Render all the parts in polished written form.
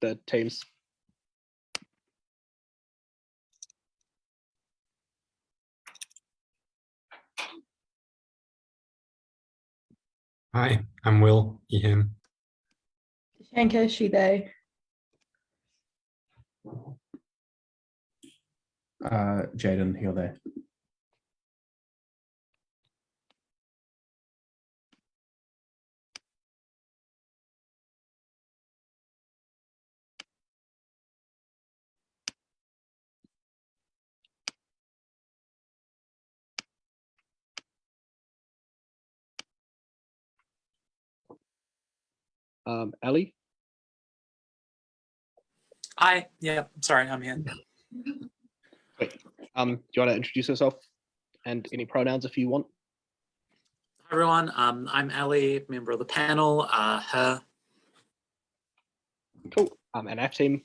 the teams. Hi, I'm Will, he, him. Shanka, she, they. Jaden, he or they. Ali? Hi, yeah, sorry, I'm here. Wait, do you want to introduce yourself and any pronouns if you want? Hi everyone, I'm Ali, member of the panel, her. Cool. And F team?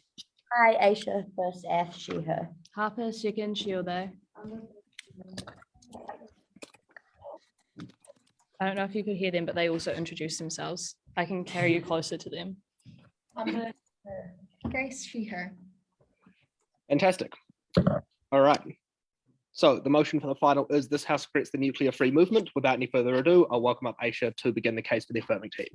Hi, Aisha, first F, she, her. Harper, second, she, or they. I don't know if you could hear them, but they also introduced themselves. I can carry you closer to them. Grace, she, her. Fantastic. All right. So the motion for the final is this House creates the nuclear-free movement. Without any further ado, I'll welcome up Aisha to begin the case for the affirming team.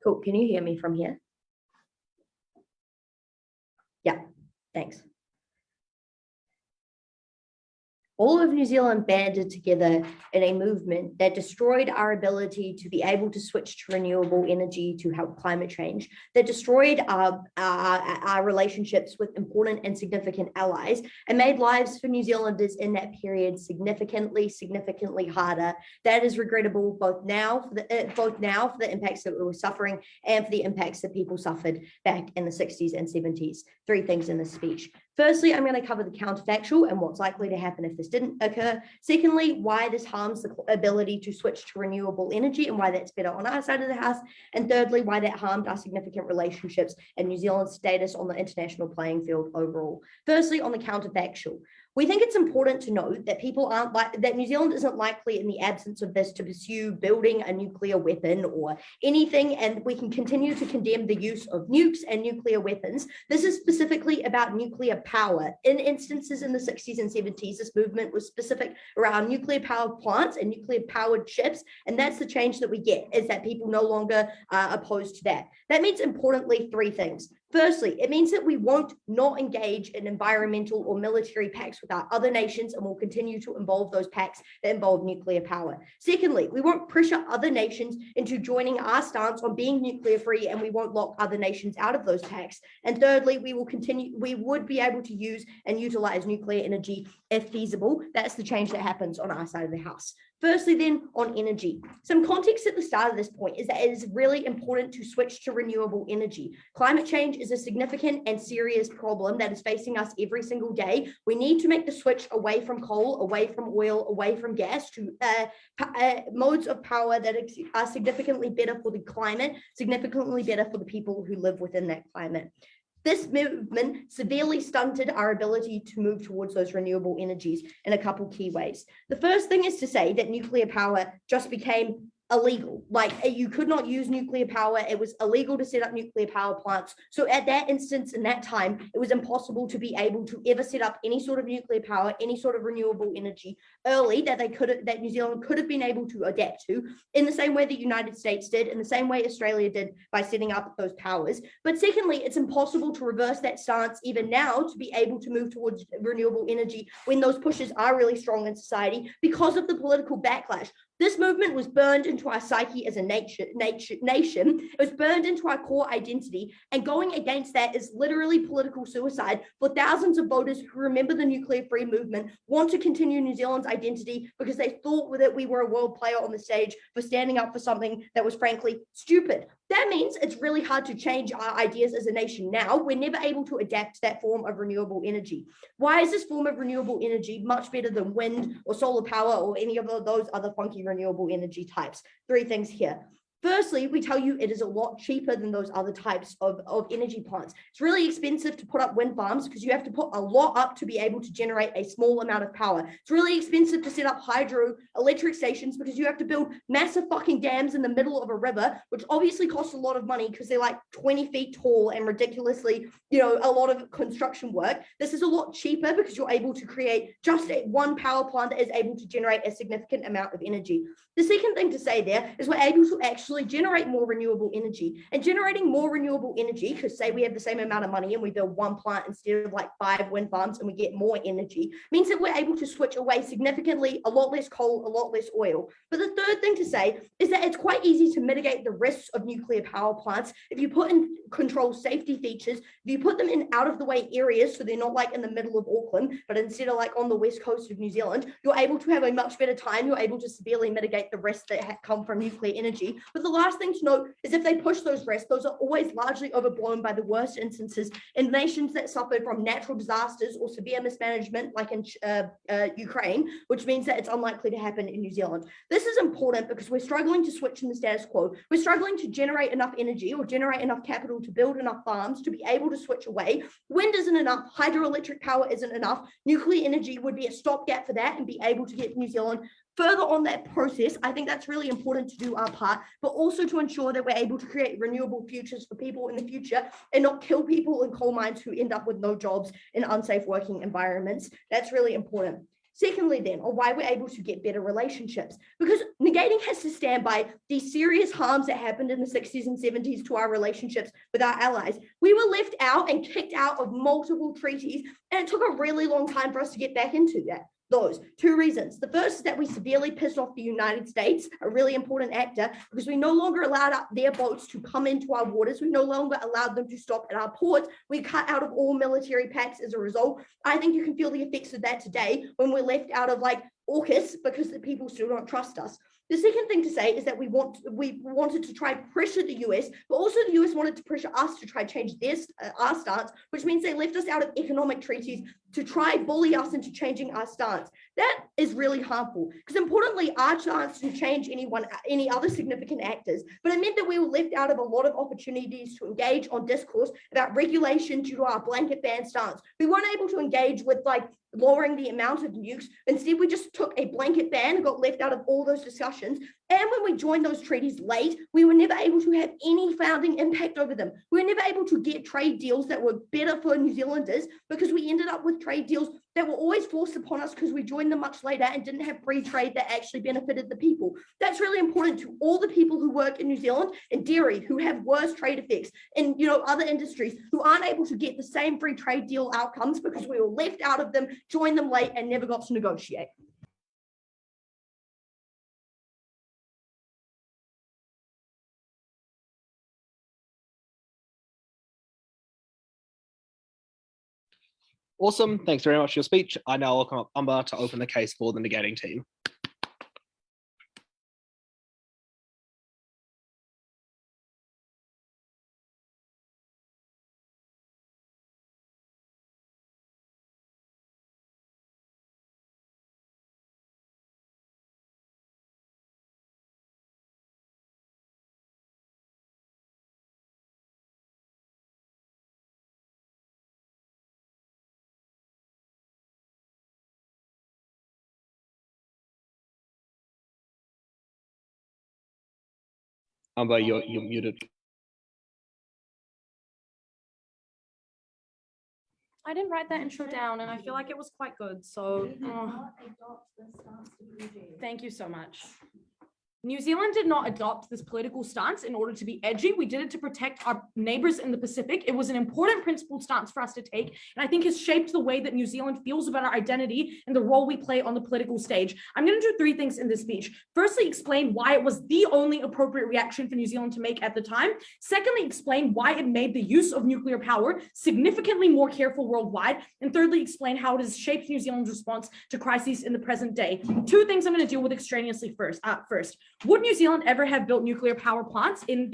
Cool, can you hear me from here? Yeah, thanks. All of New Zealand banded together in a movement that destroyed our ability to be able to switch to renewable energy to help climate change, that destroyed our relationships with important and significant allies, and made lives for New Zealanders in that period significantly harder. That is regrettable both now for the impacts that we were suffering and for the impacts that people suffered back in the 60s and 70s. Three things in this speech. Firstly, I'm going to cover the counterfactual and what's likely to happen if this didn't occur. Secondly, why this harms the ability to switch to renewable energy and why that's better on our side of the house. And thirdly, why that harmed our significant relationships and New Zealand's status on the international playing field overall. Firstly, on the counterfactual. We think it's important to note that that New Zealand isn't likely in the absence of this to pursue building a nuclear weapon or anything, and we can continue to condemn the use of nukes and nuclear weapons. This is specifically about nuclear power. In instances in the 60s and 70s, this movement was specific around nuclear powered plants and nuclear powered ships, and that's the change that we get, is that people no longer are opposed to that. That means importantly three things. Firstly, it means that we won't not engage in environmental or military pacts with our other nations, and will continue to involve those pacts that involve nuclear power. Secondly, we won't pressure other nations into joining our stance on being nuclear free, and we won't lock other nations out of those pacts. And thirdly, we would be able to use and utilize nuclear energy if feasible. That's the change that happens on our side of the house. Firstly, then, on energy. Some context at the start of this point is that it is really important to switch to renewable energy. Climate change is a significant and serious problem that is facing us every single day. We need to make the switch away from coal, away from oil, away from gas to modes of power that are significantly better for the climate, significantly better for the people who live within that climate. This movement severely stunted our ability to move towards those renewable energies in a couple key ways. The first thing is to say that nuclear power just became illegal. Like, you could not use nuclear power. It was illegal to set up nuclear power plants. So at that instance, in that time, it was impossible to be able to ever set up any sort of nuclear power, any sort of renewable energy early that New Zealand could have been able to adapt to, in the same way the United States did, in the same way Australia did by setting up those powers. But secondly, it's impossible to reverse that stance even now to be able to move towards renewable energy when those pushes are really strong in society because of the political backlash. This movement was burned into our psyche as a nation. It was burned into our core identity, and going against that is literally political suicide for thousands of voters who remember the nuclear-free movement, want to continue New Zealand's identity because they thought that we were a world player on the stage for standing up for something that was frankly stupid. That means it's really hard to change our ideas as a nation now. We're never able to adapt to that form of renewable energy. Why is this form of renewable energy much better than wind or solar power or any of those other funky renewable energy types? Three things here. Firstly, we tell you it is a lot cheaper than those other types of energy plants. It's really expensive to put up wind farms because you have to put a lot up to be able to generate a small amount of power. It's really expensive to set up hydroelectric stations because you have to build massive fucking dams in the middle of a river, which obviously costs a lot of money because they're like 20 feet tall and ridiculously, a lot of construction work. This is a lot cheaper because you're able to create just one power plant that is able to generate a significant amount of energy. The second thing to say there is we're able to actually generate more renewable energy, and generating more renewable energy, because say we have the same amount of money and we build one plant instead of like 5 wind farms and we get more energy, means that we're able to switch away significantly, a lot less coal, a lot less oil. But the third thing to say is that it's quite easy to mitigate the risks of nuclear power plants if you put in control safety features, if you put them in out of the way areas so they're not like in the middle of Auckland, but instead of like on the west coast of New Zealand, you're able to have a much better time, you're able to severely mitigate the risks that come from nuclear energy. But the last thing to note is if they push those risks, those are always largely overblown by the worst instances in nations that suffered from natural disasters or severe mismanagement, like in Ukraine, which means that it's unlikely to happen in New Zealand. This is important because we're struggling to switch in the status quo. We're struggling to generate enough energy or generate enough capital to build enough farms to be able to switch away. Wind isn't enough, hydroelectric power isn't enough. Nuclear energy would be a stopgap for that and be able to get New Zealand further on that process. I think that's really important to do our part, but also to ensure that we're able to create renewable futures for people in the future and not kill people in coal mines who end up with no jobs in unsafe working environments. That's really important. Secondly, then, or why we're able to get better relationships, because negating has to stand by these serious harms that happened in the 60s and 70s to our relationships with our allies. We were left out and kicked out of multiple treaties, and it took a really long time for us to get back into that. Those 2 reasons. The first is that we severely pissed off the United States, a really important actor, because we no longer allowed their boats to come into our waters. We no longer allowed them to stop at our ports. We cut out of all military pacts as a result. I think you can feel the effects of that today when we're left out of like AUKUS because the people still don't trust us. The second thing to say is that we wanted to try pressure the US, but also the US wanted to pressure us to try change our stance, which means they left us out of economic treaties to try bully us into changing our stance. That is really harmful because importantly, our chance to change any other significant actors, but it meant that we were left out of a lot of opportunities to engage on discourse about regulation due to our blanket ban stance. We weren't able to engage with like lowering the amount of nukes. Instead, we just took a blanket ban and got left out of all those discussions. And when we joined those treaties late, we were never able to have any founding impact over them. We were never able to get trade deals that were better for New Zealanders because we ended up with trade deals that were always forced upon us because we joined them much later and didn't have free trade that actually benefited the people. That's really important to all the people who work in New Zealand and dairy, who have worse trade effects, and other industries who aren't able to get the same free trade deal outcomes because we were left out of them, joined them late, and never got to negotiate. Awesome. Thanks very much for your speech. I now welcome up Umbar to open the case for the negating team. Umbar, you're muted. I didn't write that intro down and I feel like it was quite good. So thank you so much. New Zealand did not adopt this political stance in order to be edgy. We did it to protect our neighbors in the Pacific. It was an important principled stance for us to take, and I think has shaped the way that New Zealand feels about our identity and the role we play on the political stage. I'm going to do 3 things in this speech. Firstly, explain why it was the only appropriate reaction for New Zealand to make at the time. Secondly, explain why it made the use of nuclear power significantly more careful worldwide. And thirdly, explain how it has shaped New Zealand's response to crises in the present day. 2 things I'm going to deal with extraneously first. Would New Zealand ever have built nuclear power plants in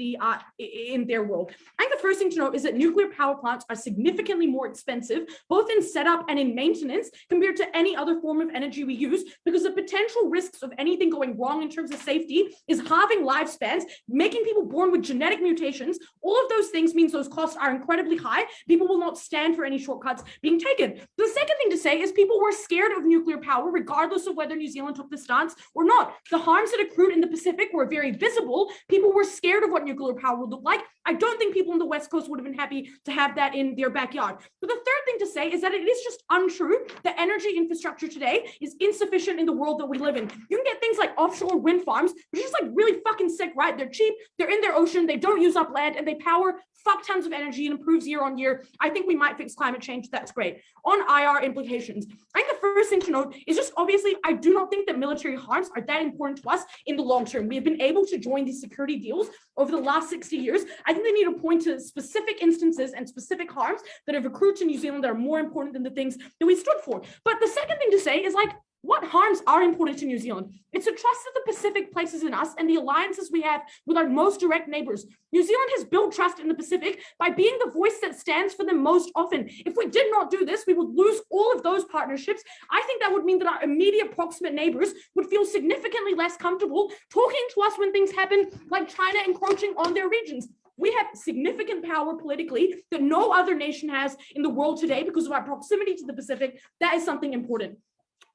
their world? I think the first thing to note is that nuclear power plants are significantly more expensive, both in setup and in maintenance, compared to any other form of energy we use, because the potential risks of anything going wrong in terms of safety is halving lifespans, making people born with genetic mutations. All of those things means those costs are incredibly high. People will not stand for any shortcuts being taken. The second thing to say is people were scared of nuclear power, regardless of whether New Zealand took the stance or not. The harms that accrued in the Pacific were very visible. People were scared of what nuclear power would look like. I don't think people on the West Coast would have been happy to have that in their backyard. But the third thing to say is that it is just untrue that energy infrastructure today is insufficient in the world that we live in. You can get things like offshore wind farms, which is like really fucking sick, right? They're cheap, they're in their ocean, they don't use up land, and they power fuck tons of energy and improves year on year. I think we might fix climate change. That's great. On IR implications, I think the first thing to note is just obviously, I do not think that military harms are that important to us in the long term. We have been able to join these security deals over the last 60 years. I think they need to point to specific instances and specific harms that have accrued to New Zealand that are more important than the things that we stood for. But the second thing to say is like, what harms are important to New Zealand? It's the trust that the Pacific places in us and the alliances we have with our most direct neighbors. New Zealand has built trust in the Pacific by being the voice that stands for them most often. If we did not do this, we would lose all of those partnerships. I think that would mean that our immediate proximate neighbors would feel significantly less comfortable talking to us when things happen, like China encroaching on their regions. We have significant power politically that no other nation has in the world today because of our proximity to the Pacific. That is something important.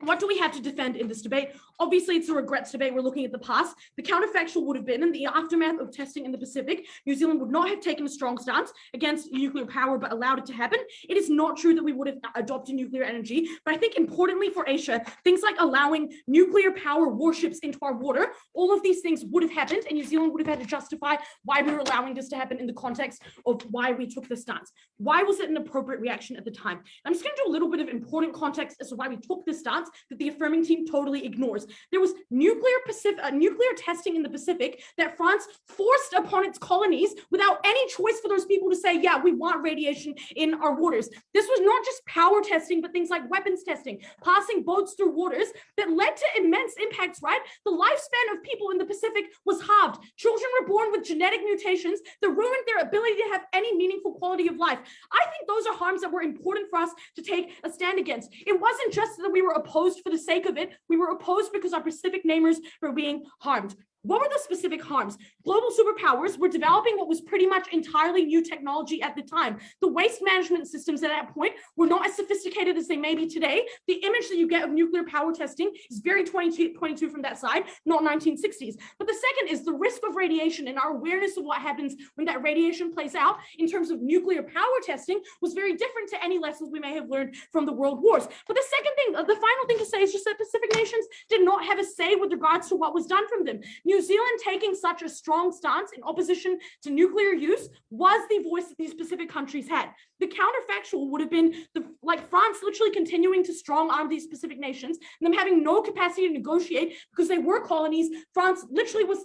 What do we have to defend in this debate? Obviously, it's a regrets debate. We're looking at the past. The counterfactual would have been in the aftermath of testing in the Pacific, New Zealand would not have taken a strong stance against nuclear power, but allowed it to happen. It is not true that we would have adopted nuclear energy, but I think importantly for Aisha, things like allowing nuclear power warships into our water, all of these things would have happened, and New Zealand would have had to justify why we were allowing this to happen in the context of why we took the stance. Why was it an appropriate reaction at the time? I'm just going to do a little bit of important context as to why we took this stance that the affirming team totally ignores. There was nuclear testing in the Pacific that France forced upon its colonies without any choice for those people to say, yeah, we want radiation in our waters. This was not just power testing, but things like weapons testing, passing boats through waters that led to immense impacts, right? The lifespan of people in the Pacific was halved. Children were born with genetic mutations that ruined their ability to have any meaningful quality of life. I think those are harms that were important for us to take a stand against. It wasn't just that we were opposed for the sake of it. We were opposed because our Pacific neighbors were being harmed. What were the specific harms? Global superpowers were developing what was pretty much entirely new technology at the time. The waste management systems at that point were not as sophisticated as they may be today. The image that you get of nuclear power testing is very 2022 from that side, not 1960s. But the second is the risk of radiation, and our awareness of what happens when that radiation plays out in terms of nuclear power testing was very different to any lessons we may have learned from the world wars. But the second thing, the final thing to say is just that Pacific nations did not have a say with regards to what was done from them. New Zealand taking such a strong stance in opposition to nuclear use was the voice that these Pacific countries had. The counterfactual would have been France literally continuing to strong arm these Pacific nations and them having no capacity to negotiate because they were colonies. France literally was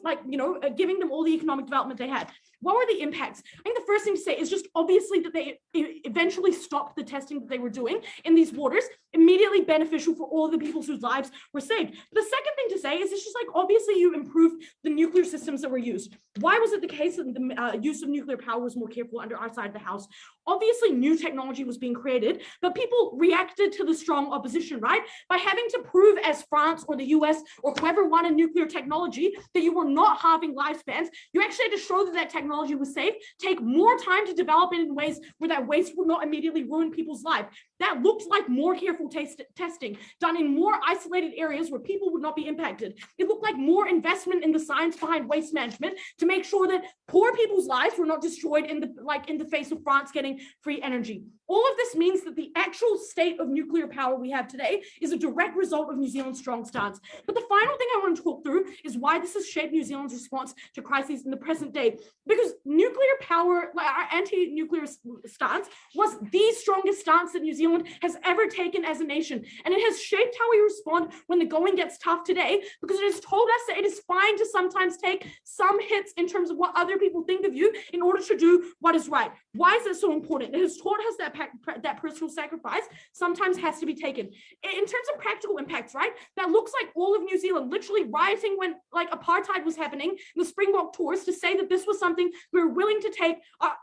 giving them all the economic development they had. What were the impacts? I think the first thing to say is just obviously that they eventually stopped the testing that they were doing in these waters, immediately beneficial for all the people whose lives were saved. But the second thing to say is it's just obviously you improved the nuclear systems that were used. Why was it the case that the use of nuclear power was more careful under our side of the house? Obviously new technology was being created, but people reacted to the strong opposition, right? By having to prove as France or the US or whoever wanted nuclear technology that you were not halving lifespans, you actually had to show that that technology was safe, take more time to develop it in ways where that waste would not immediately ruin people's life. That looked like more careful testing done in more isolated areas where people would not be impacted. It looked like more investment in the science behind waste management to make sure that poor people's lives were not destroyed in the face of France getting free energy. All of this means that the actual state of nuclear power we have today is a direct result of New Zealand's strong stance. But the final thing I want to talk through is why this has shaped New Zealand's response to crises in the present day. Because nuclear power, our anti-nuclear stance, was the strongest stance that New Zealand has ever taken as a nation. And it has shaped how we respond when the going gets tough today, because it has told us that it is fine to sometimes take some hits in terms of what other people think of you in order to do what is right. Why is that so important? It has taught us that that personal sacrifice sometimes has to be taken. In terms of practical impacts, right? That looks like all of New Zealand literally rioting when like apartheid was happening, the Springbok tours, to say that this was something we were willing to take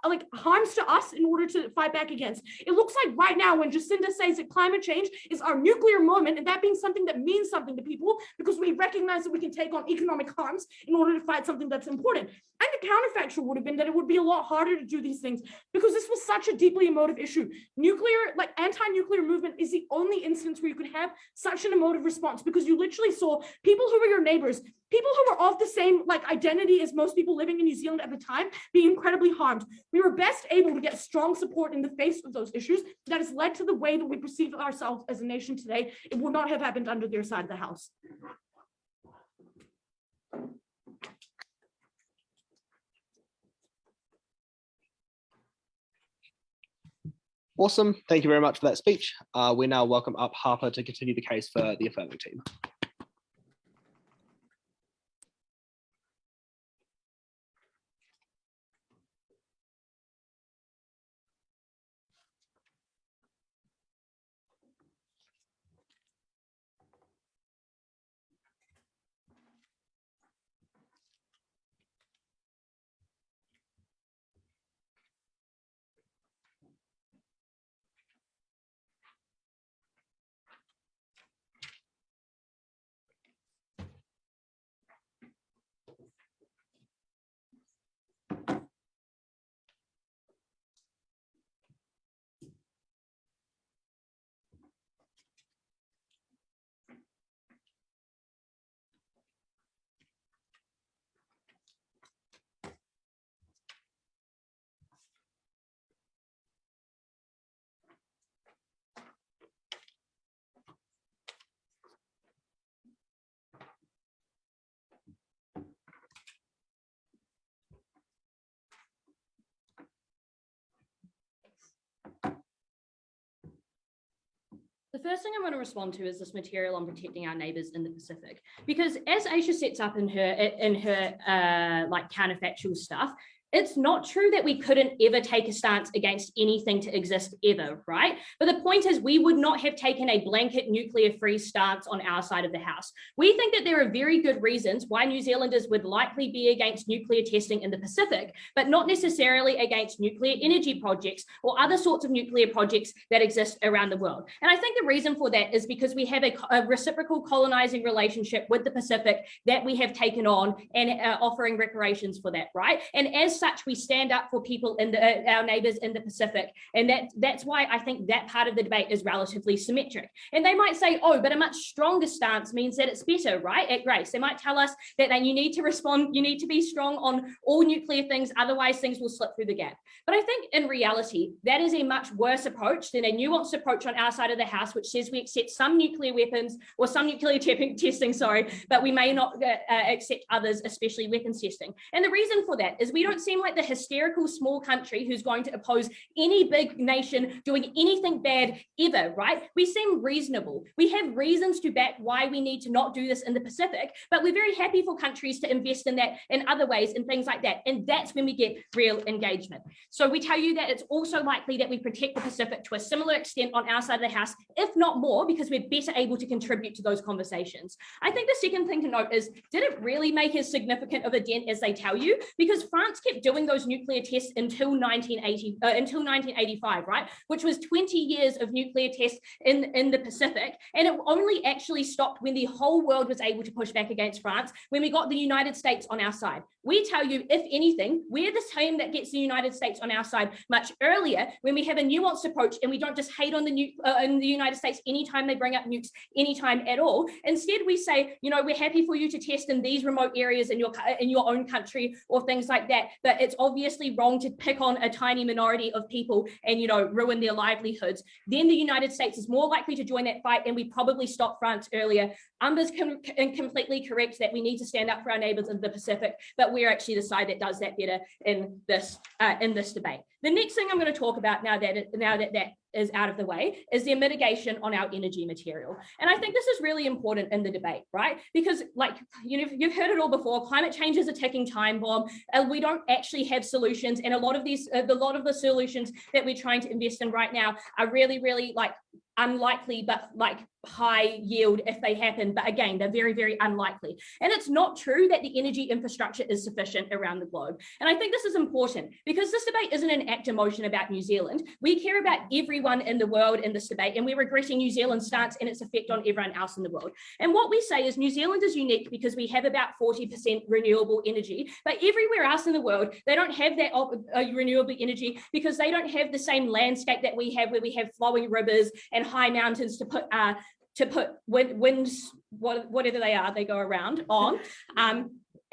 like harms to us in order to fight back against. It looks like right now when Jacinda says that climate change is our nuclear moment, and that being something that means something to people because we recognize that we can take on economic harms in order to fight something that's important. And the counterfactual would have been that it would be a lot harder to do these things because this was such a deeply emotive issue. Nuclear, like anti-nuclear movement is the only instance where you could have such an emotive response because you literally saw people who were your neighbors, people who were of the same like identity as most people living in New Zealand at the time, being incredibly harmed. We were best able to get strong support in the face of those issues that has led to the way that we perceive ourselves as a nation today. It would not have happened under their side of the house. Awesome. Thank you very much for that speech. We now welcome up Harper to continue the case for the affirming team. The first thing I'm going to respond to is this material on protecting our neighbours in the Pacific, because as Aisha sets up in her like counterfactual stuff, it's not true that we couldn't ever take a stance against anything to exist ever, right? But the point is we would not have taken a blanket nuclear-free stance on our side of the house. We think that there are very good reasons why New Zealanders would likely be against nuclear testing in the Pacific, but not necessarily against nuclear energy projects or other sorts of nuclear projects that exist around the world. And I think the reason for that is because we have a reciprocal colonizing relationship with the Pacific that we have taken on and offering reparations for that, right? And as such, we stand up for people in our neighbours in the Pacific, and that's why I think that part of the debate is relatively symmetric. And they might say, oh, but a much stronger stance means that it's better, right? At Grace, they might tell us that you need to respond, you need to be strong on all nuclear things, otherwise things will slip through the gap. But I think in reality, that is a much worse approach than a nuanced approach on our side of the house, which says we accept some nuclear weapons or some nuclear testing, but we may not accept others, especially weapons testing. And the reason for that is we don't seem like the hysterical small country who's going to oppose any big nation doing anything bad ever, right? We seem reasonable. We have reasons to back why we need to not do this in the Pacific, but we're very happy for countries to invest in that in other ways and things like that. And that's when we get real engagement. So we tell you that it's also likely that we protect the Pacific to a similar extent on our side of the house, if not more, because we're better able to contribute to those conversations. I think the second thing to note is, did it really make as significant of a dent as they tell you? Because France kept doing those nuclear tests until 1985, right? Which was 20 years of nuclear tests in the Pacific. And it only actually stopped when the whole world was able to push back against France, when we got the United States on our side. We tell you, if anything, we're the team that gets the United States on our side much earlier, when we have a nuanced approach and we don't just hate on the United States anytime they bring up nukes, anytime at all. Instead, we say, you know, we're happy for you to test in these remote areas in your own country or things like that. But it's obviously wrong to pick on a tiny minority of people and, you know, ruin their livelihoods. Then the United States is more likely to join that fight, and we probably stop France earlier. Umbar's completely correct that we need to stand up for our neighbours in the Pacific, but we're actually the side that does that better in this debate. The next thing I'm going to talk about now that is out of the way is the mitigation on our energy material. And I think this is really important in the debate, right? Because you've heard it all before, climate change is a ticking time bomb, and we don't actually have solutions. And a lot of the solutions that we're trying to invest in right now are really, really unlikely, but high yield if they happen. But again, they're very, very unlikely. And it's not true that the energy infrastructure is sufficient around the globe. And I think this is important because this debate isn't an act of motion about New Zealand. We care about everyone in the world in this debate, and we're regretting New Zealand's stance and its effect on everyone else in the world. And what we say is New Zealand is unique because we have about 40% renewable energy, but everywhere else in the world, they don't have that renewable energy because they don't have the same landscape that we have, where we have flowing rivers and high mountains to put winds, whatever they are, they go around on.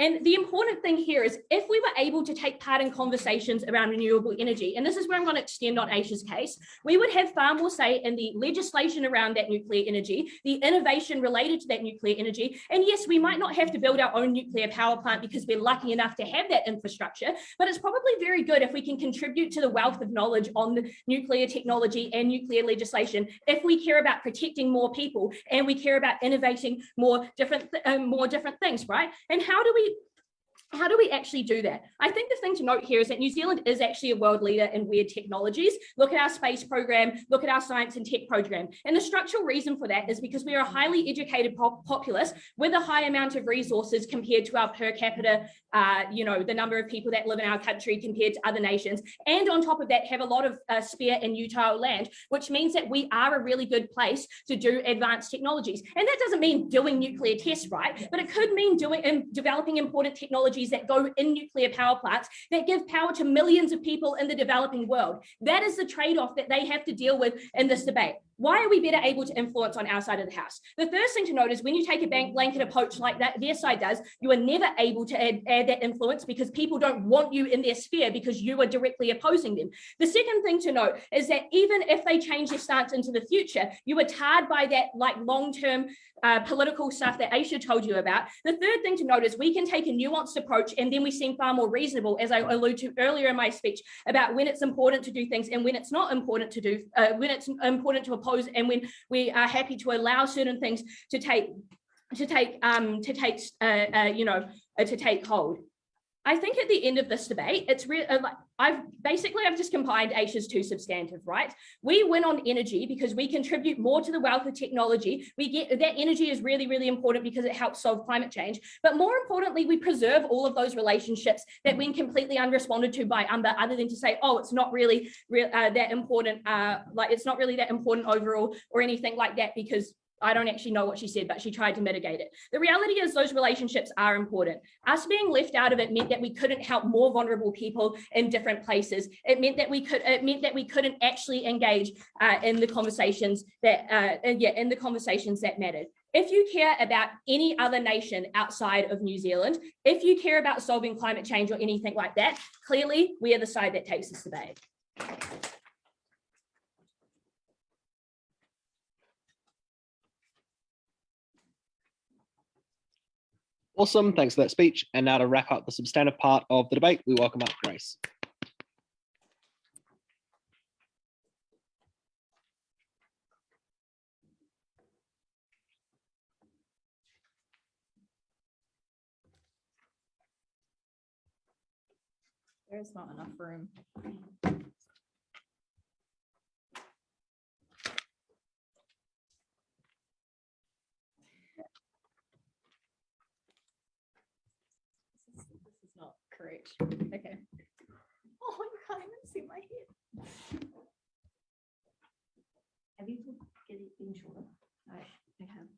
And the important thing here is if we were able to take part in conversations around renewable energy, and this is where I'm going to extend on Aisha's case, we would have far more say in the legislation around that nuclear energy, the innovation related to that nuclear energy. And yes, we might not have to build our own nuclear power plant because we're lucky enough to have that infrastructure, but it's probably very good if we can contribute to the wealth of knowledge on the nuclear technology and nuclear legislation, if we care about protecting more people and we care about innovating more different things, right? And how do we actually do that? I think the thing to note here is that New Zealand is actually a world leader in weird technologies. Look at our space program, look at our science and tech program. And the structural reason for that is because we are a highly educated populace with a high amount of resources compared to our per capita, the number of people that live in our country compared to other nations. And on top of that, have a lot of spare and utile land, which means that we are a really good place to do advanced technologies. And that doesn't mean doing nuclear tests, right? But it could mean developing important technologies that go in nuclear power plants that give power to millions of people in the developing world. That is the trade-off that they have to deal with in this debate. Why are we better able to influence on our side of the house? The first thing to note is when you take a blanket approach like that their side does, you are never able to add that influence because people don't want you in their sphere because you are directly opposing them. The second thing to note is that even if they change their stance into the future, you are tarred by that long-term political stuff that Aisha told you about. The third thing to note is we can take a nuanced approach and then we seem far more reasonable, as I alluded to earlier in my speech, about when it's important to do things and when it's not important to do, when it's important to oppose and when we are happy to allow certain things to take hold. I think at the end of this debate, it's really I've just combined Aisha's two substantive, right? We win on energy because we contribute more to the wealth of technology. We get that energy is really, really important because it helps solve climate change. But more importantly, we preserve all of those relationships that went completely unresponded to by Umbar, other than to say, oh, it's not really that important, it's not really that important overall or anything like that, because I don't actually know what she said, but she tried to mitigate it. The reality is those relationships are important. Us being left out of it meant that we couldn't help more vulnerable people in different places. It meant that we couldn't actually engage in the conversations that mattered. If you care about any other nation outside of New Zealand, if you care about solving climate change or anything like that, clearly we are the side that takes this debate. Awesome, thanks for that speech. And now to wrap up the substantive part of the debate, we welcome up Grace. There's not enough room. Not correct. Okay. Oh, you can't even see my head. Have you been shorter? I have.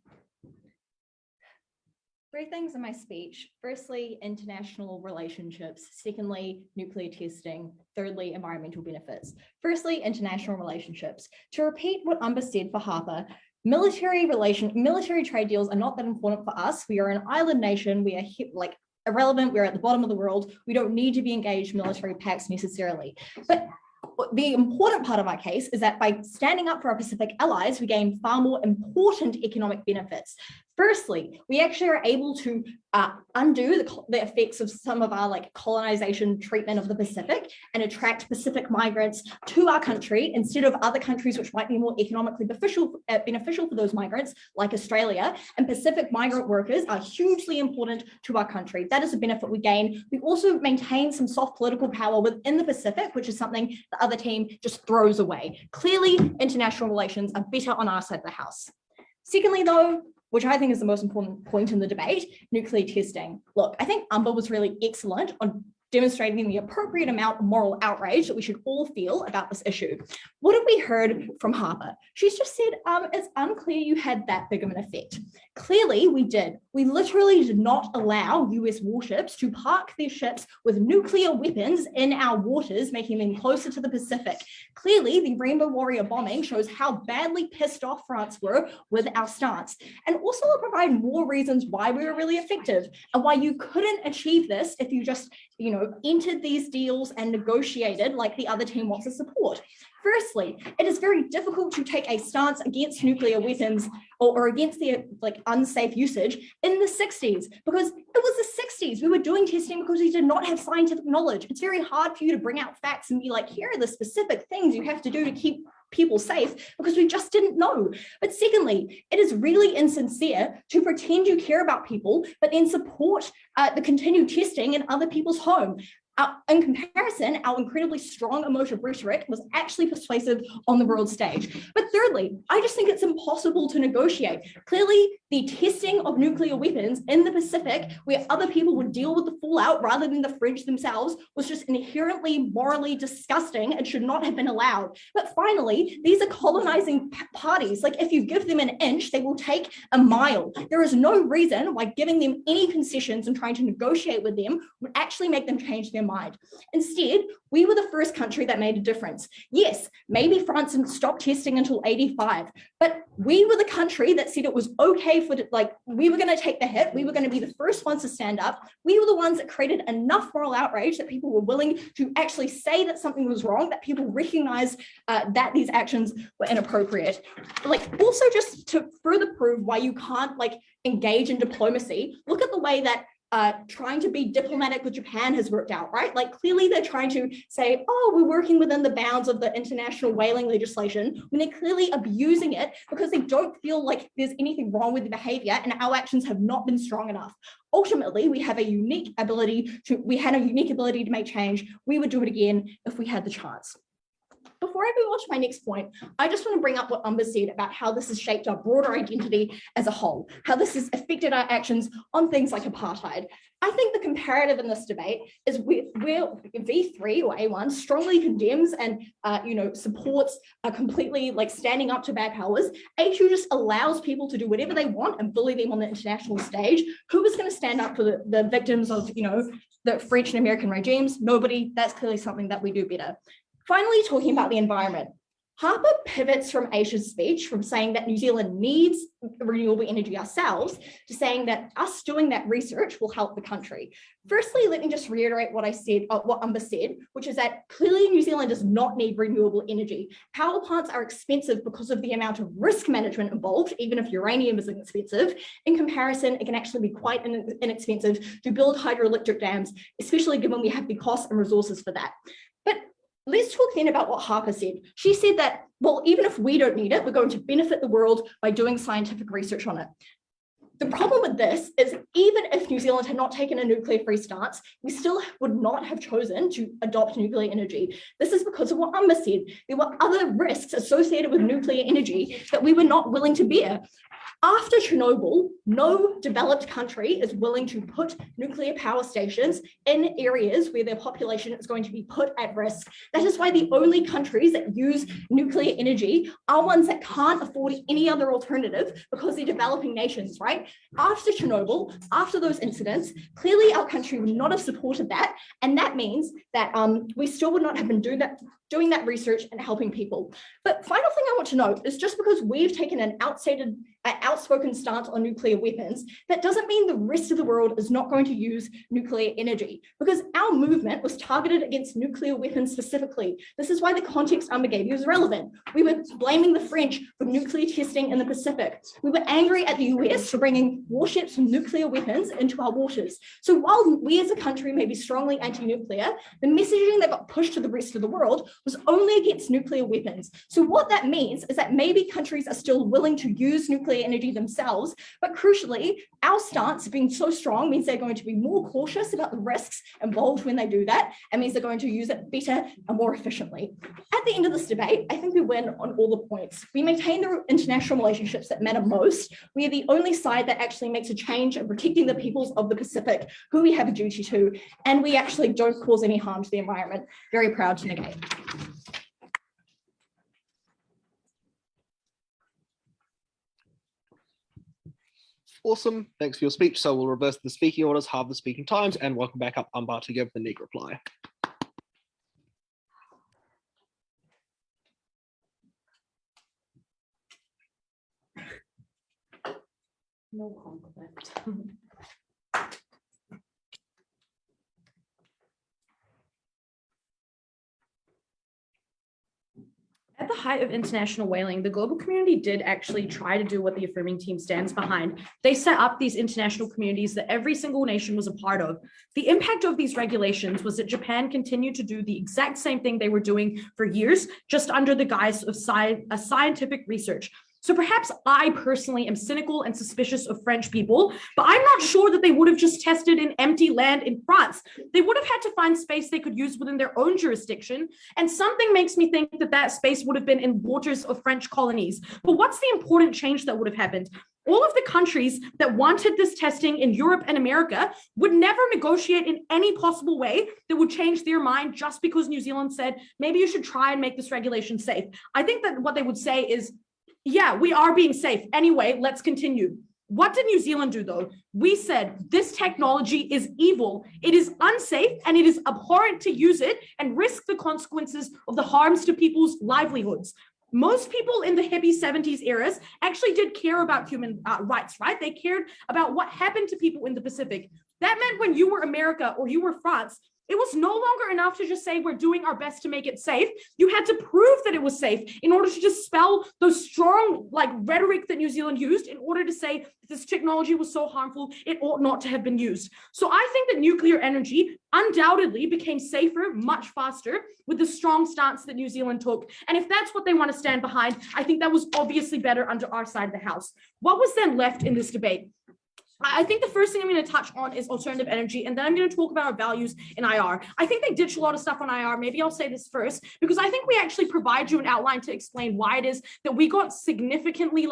3 things in my speech. Firstly, international relationships. Secondly, nuclear testing. Thirdly, environmental benefits. Firstly, international relationships. To repeat what Umbar said for Harper, military trade deals are not that important for us. We are an island nation. We are irrelevant. We're at the bottom of the world. We don't need to be engaged in military pacts necessarily. But the important part of my case is that by standing up for our Pacific allies, we gain far more important economic benefits. Firstly, we actually are able to undo the effects of some of our like colonization treatment of the Pacific and attract Pacific migrants to our country instead of other countries which might be more economically beneficial for those migrants, like Australia. And Pacific migrant workers are hugely important to our country. That is a benefit we gain. We also maintain some soft political power within the Pacific, which is something the other team just throws away. Clearly, international relations are better on our side of the house. Secondly, though, which I think is the most important point in the debate, nuclear testing. Look, I think Umbar was really excellent on demonstrating the appropriate amount of moral outrage that we should all feel about this issue. What have we heard from Harper? She's just said, it's unclear you had that big of an effect. Clearly we did. We literally did not allow US warships to park their ships with nuclear weapons in our waters, making them closer to the Pacific. Clearly the Rainbow Warrior bombing shows how badly pissed off France were with our stance. And also will provide more reasons why we were really effective and why you couldn't achieve this if you just, entered these deals and negotiated like the other team wants to support. Firstly, it is very difficult to take a stance against nuclear weapons or against their unsafe usage in the 60s, because it was the 60s. We were doing testing because we did not have scientific knowledge. It's very hard for you to bring out facts and be like, here are the specific things you have to do to keep people safe, because we just didn't know. But secondly, it is really insincere to pretend you care about people, but then support the continued testing in other people's home. In comparison, our incredibly strong emotive rhetoric was actually persuasive on the world stage. But thirdly, I just think it's impossible to negotiate. Clearly, the testing of nuclear weapons in the Pacific, where other people would deal with the fallout rather than the French themselves, was just inherently morally disgusting and should not have been allowed. But finally, these are colonizing parties. Like, if you give them an inch, they will take a mile. There is no reason why giving them any concessions and trying to negotiate with them would actually make them change their mind. Instead, we were the first country that made a difference. Yes, maybe France didn't stop testing until 85, but we were the country that said it was okay for, we were going to take the hit. We were going to be the first ones to stand up. We were the ones that created enough moral outrage that people were willing to actually say that something was wrong, that people recognized that these actions were inappropriate. Also, just to further prove why you can't engage in diplomacy, look at the way that trying to be diplomatic with Japan has worked out, right? Clearly they're trying to say, oh, we're working within the bounds of the international whaling legislation, when they're clearly abusing it because they don't feel like there's anything wrong with the behavior and our actions have not been strong enough. Ultimately, we had a unique ability to make change. We would do it again if we had the chance. Before I move on to my next point, I just want to bring up what Umbar said about how this has shaped our broader identity as a whole, how this has affected our actions on things like apartheid. I think the comparative in this debate is where V3 or A1 strongly condemns and supports completely standing up to bad powers. A2 just allows people to do whatever they want and bully them on the international stage. Who is going to stand up for the victims of the French and American regimes? Nobody. That's clearly something that we do better. Finally, talking about the environment. Harper pivots from Aisha's speech from saying that New Zealand needs renewable energy ourselves to saying that us doing that research will help the country. Firstly, let me just reiterate what Umbar said, which is that clearly New Zealand does not need renewable energy. Power plants are expensive because of the amount of risk management involved, even if uranium is inexpensive. In comparison, it can actually be quite inexpensive to build hydroelectric dams, especially given we have the costs and resources for that. But let's talk then about what Harper said. She said that, well, even if we don't need it, we're going to benefit the world by doing scientific research on it. The problem with this is even if New Zealand had not taken a nuclear-free stance, we still would not have chosen to adopt nuclear energy. This is because of what Umbar said. There were other risks associated with nuclear energy that we were not willing to bear. After Chernobyl, no developed country is willing to put nuclear power stations in areas where their population is going to be put at risk. That is why the only countries that use nuclear energy are ones that can't afford any other alternative because they're developing nations, right? After Chernobyl, after those incidents, clearly our country would not have supported that. And that means that we still would not have been doing that doing that research and helping people. But final thing I want to note is just because we've taken an outspoken stance on nuclear weapons, that doesn't mean the rest of the world is not going to use nuclear energy, because our movement was targeted against nuclear weapons specifically. This is why the context Umbar gave you is relevant. We were blaming the French for nuclear testing in the Pacific. We were angry at the US for bringing warships and nuclear weapons into our waters. So while we as a country may be strongly anti-nuclear, the messaging that got pushed to the rest of the world was only against nuclear weapons. So what that means is that maybe countries are still willing to use nuclear energy themselves, but crucially, our stance being so strong means they're going to be more cautious about the risks involved when they do that, and means they're going to use it better and more efficiently. At the end of this debate, I think we win on all the points. We maintain the international relationships that matter most. We are the only side that actually makes a change in protecting the peoples of the Pacific, who we have a duty to, and we actually don't cause any harm to the environment. Very proud to negate. Awesome. Thanks for your speech. So we'll reverse the speaking orders, halve the speaking times, and welcome back up Umbar to give the neg reply. No conflict. At the height of international whaling, the global community did actually try to do what the affirming team stands behind. They set up these international communities that every single nation was a part of. The impact of these regulations was that Japan continued to do the exact same thing they were doing for years, just under the guise of scientific research. So perhaps I personally am cynical and suspicious of French people, but I'm not sure that they would have just tested in empty land in France. They would have had to find space they could use within their own jurisdiction. And something makes me think that that space would have been in waters of French colonies. But what's the important change that would have happened? All of the countries that wanted this testing in Europe and America would never negotiate in any possible way that would change their mind just because New Zealand said, maybe you should try and make this regulation safe. I think that what they would say is, yeah, we are being safe. Anyway, let's continue. What did New Zealand do though? We said this technology is evil, it is unsafe, and it is abhorrent to use it and risk the consequences of the harms to people's livelihoods. Most people in the hippie 70s eras actually did care about human rights, right? They cared about what happened to people in the Pacific. That meant when you were America or you were France, it was no longer enough to just say we're doing our best to make it safe. You had to prove that it was safe in order to dispel those strong rhetoric that New Zealand used in order to say this technology was so harmful, it ought not to have been used. So I think that nuclear energy undoubtedly became safer much faster with the strong stance that New Zealand took. And if that's what they want to stand behind, I think that was obviously better under our side of the house. What was then left in this debate? I think the first thing I'm going to touch on is alternative energy, and then I'm going to talk about our values in IR. I think they ditched a lot of stuff on IR. Maybe I'll say this first, because I think we actually provide you an outline to explain why it is that we got significantly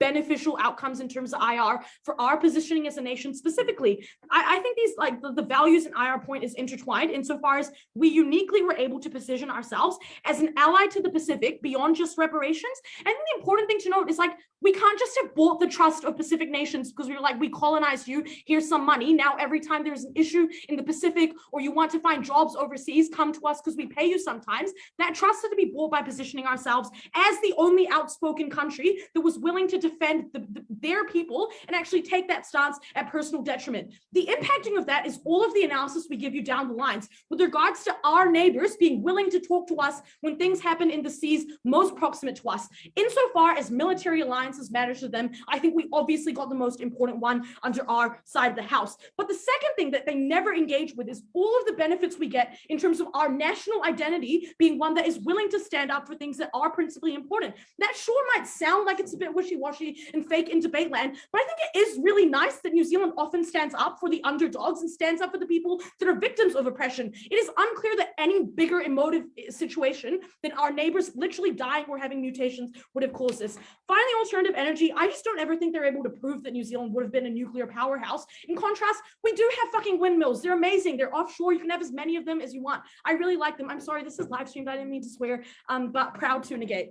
beneficial outcomes in terms of IR for our positioning as a nation specifically. I think these the values in IR point is intertwined insofar as we uniquely were able to position ourselves as an ally to the Pacific beyond just reparations. And the important thing to note is we can't just have bought the trust of Pacific nations because we were we colonized you, here's some money. Now every time there's an issue in the Pacific or you want to find jobs overseas, come to us because we pay you sometimes. That trust had to be bought by positioning ourselves as the only outspoken country that was willing to defend their people and actually take that stance at personal detriment. The impacting of that is all of the analysis we give you down the lines with regards to our neighbors being willing to talk to us when things happen in the seas most proximate to us. Insofar as military alliances matter to them, I think we obviously got the most important one under our side of the house. But the second thing that they never engage with is all of the benefits we get in terms of our national identity being one that is willing to stand up for things that are principally important. That sure might sound like it's a bit wishy-washy and fake in debate land, but I think it is really nice that New Zealand often stands up for the underdogs and stands up for the people that are victims of oppression. It is unclear that any bigger emotive situation than our neighbors literally dying or having mutations would have caused this. Finally, alternative energy, I just don't ever think they're able to prove that New Zealand would have been a nuclear powerhouse. In contrast, we do have fucking windmills. They're amazing. They're offshore. You can have as many of them as you want. I really like them. I'm sorry, this is live streamed. I didn't mean to swear, but proud to negate.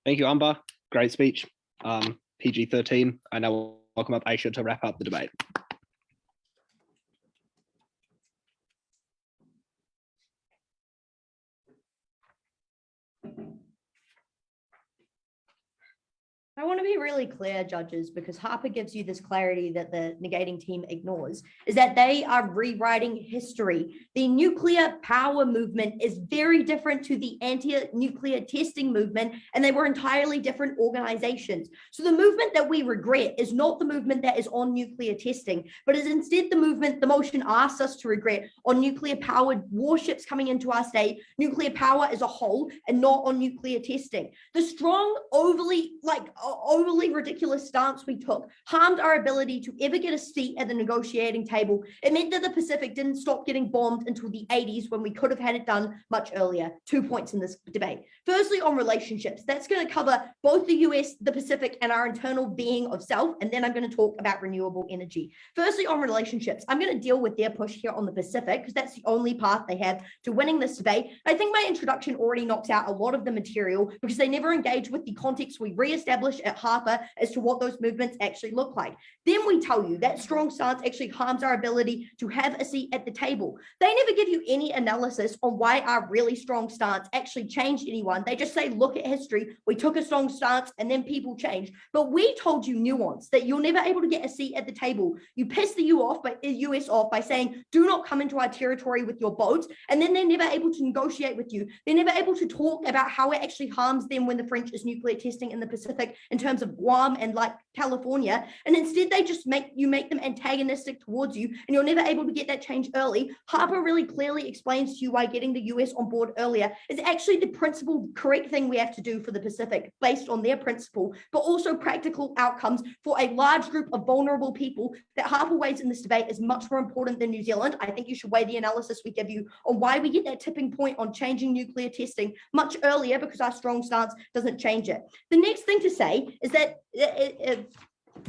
Thank you, Umbar. Great speech. PG-13. I now welcome up Aisha to wrap up the debate. I want to be really clear, judges, because Harper gives you this clarity that the negating team ignores, is that they are rewriting history. The nuclear power movement is very different to the anti-nuclear testing movement, and they were entirely different organizations. So the movement that we regret is not the movement that is on nuclear testing, but is instead the movement the motion asks us to regret on nuclear powered warships coming into our state, nuclear power as a whole, and not on nuclear testing. The strong, overly ridiculous stance we took harmed our ability to ever get a seat at the negotiating table. It meant that the Pacific didn't stop getting bombed until the 80s when we could have had it done much earlier. 2 points in this debate. Firstly, on relationships, that's going to cover both the US, the Pacific, and our internal being of self. And then I'm going to talk about renewable energy. Firstly, on relationships, I'm going to deal with their push here on the Pacific because that's the only path they have to winning this debate. I think my introduction already knocks out a lot of the material because they never engage with the context we re-established at Harper as to what those movements actually look like. Then we tell you that strong stance actually harms our ability to have a seat at the table. They never give you any analysis on why our really strong stance actually changed anyone. They just say, look at history. We took a strong stance and then people changed. But we told you nuance that you're never able to get a seat at the table. You piss the US off by saying, do not come into our territory with your boats. And then they're never able to negotiate with you. They're never able to talk about how it actually harms them when the French is nuclear testing in the Pacific in terms of Guam and like California. And instead they just make them antagonistic towards you, and you're never able to get that change early. Harper really clearly explains to you why getting the US on board earlier is actually the principal correct thing we have to do for the Pacific based on their principle, but also practical outcomes for a large group of vulnerable people that Harper weighs in this debate is much more important than New Zealand. I think you should weigh the analysis we give you on why we get that tipping point on changing nuclear testing much earlier because our strong stance doesn't change it. The next thing to say is that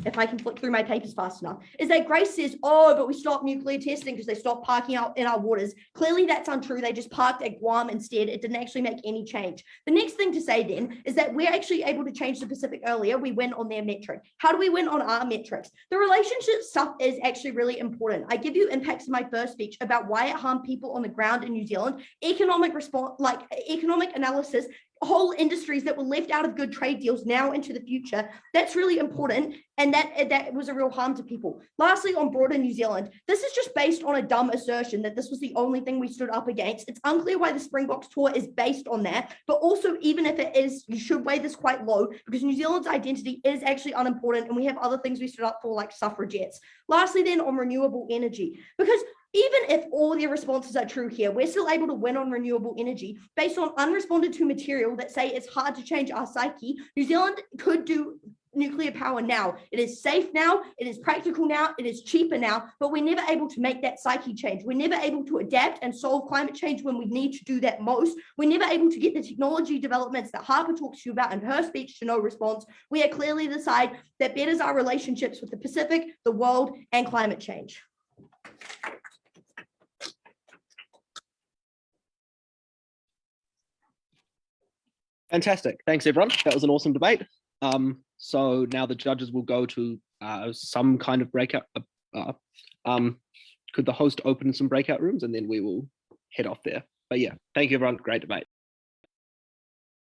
if I can flip through my papers fast enough, is that Grace says, oh, but we stopped nuclear testing because they stopped parking out in our waters. Clearly that's untrue. They just parked at Guam instead. It didn't actually make any change. The next thing to say then is that we're actually able to change the Pacific earlier. We win on their metric. How do we win on our metrics? The relationship stuff is actually really important. I give you impacts in my first speech about why it harmed people on the ground in New Zealand, economic response, like economic analysis, whole industries that were left out of good trade deals now into the future. That's really important. And that was a real harm to people. Lastly, on broader New Zealand, this is just based on a dumb assertion that this was the only thing we stood up against. It's unclear why the Springboks tour is based on that. But also, even if it is, you should weigh this quite low because New Zealand's identity is actually unimportant. And we have other things we stood up for, like suffragettes. Lastly, then on renewable energy, because even if all their responses are true here, we're still able to win on renewable energy based on unresponded to material that say it's hard to change our psyche. New Zealand could do nuclear power now. It is safe now, it is practical now, it is cheaper now, but we're never able to make that psyche change. We're never able to adapt and solve climate change when we need to do that most. We're never able to get the technology developments that Harper talks to you about in her speech to no response. We are clearly the side that betters our relationships with the Pacific, the world, and climate change. Fantastic. Thanks, everyone. That was an awesome debate. So now the judges will go to some kind of breakout. Could the host open some breakout rooms and then we will head off there. But yeah, thank you, everyone. Great debate.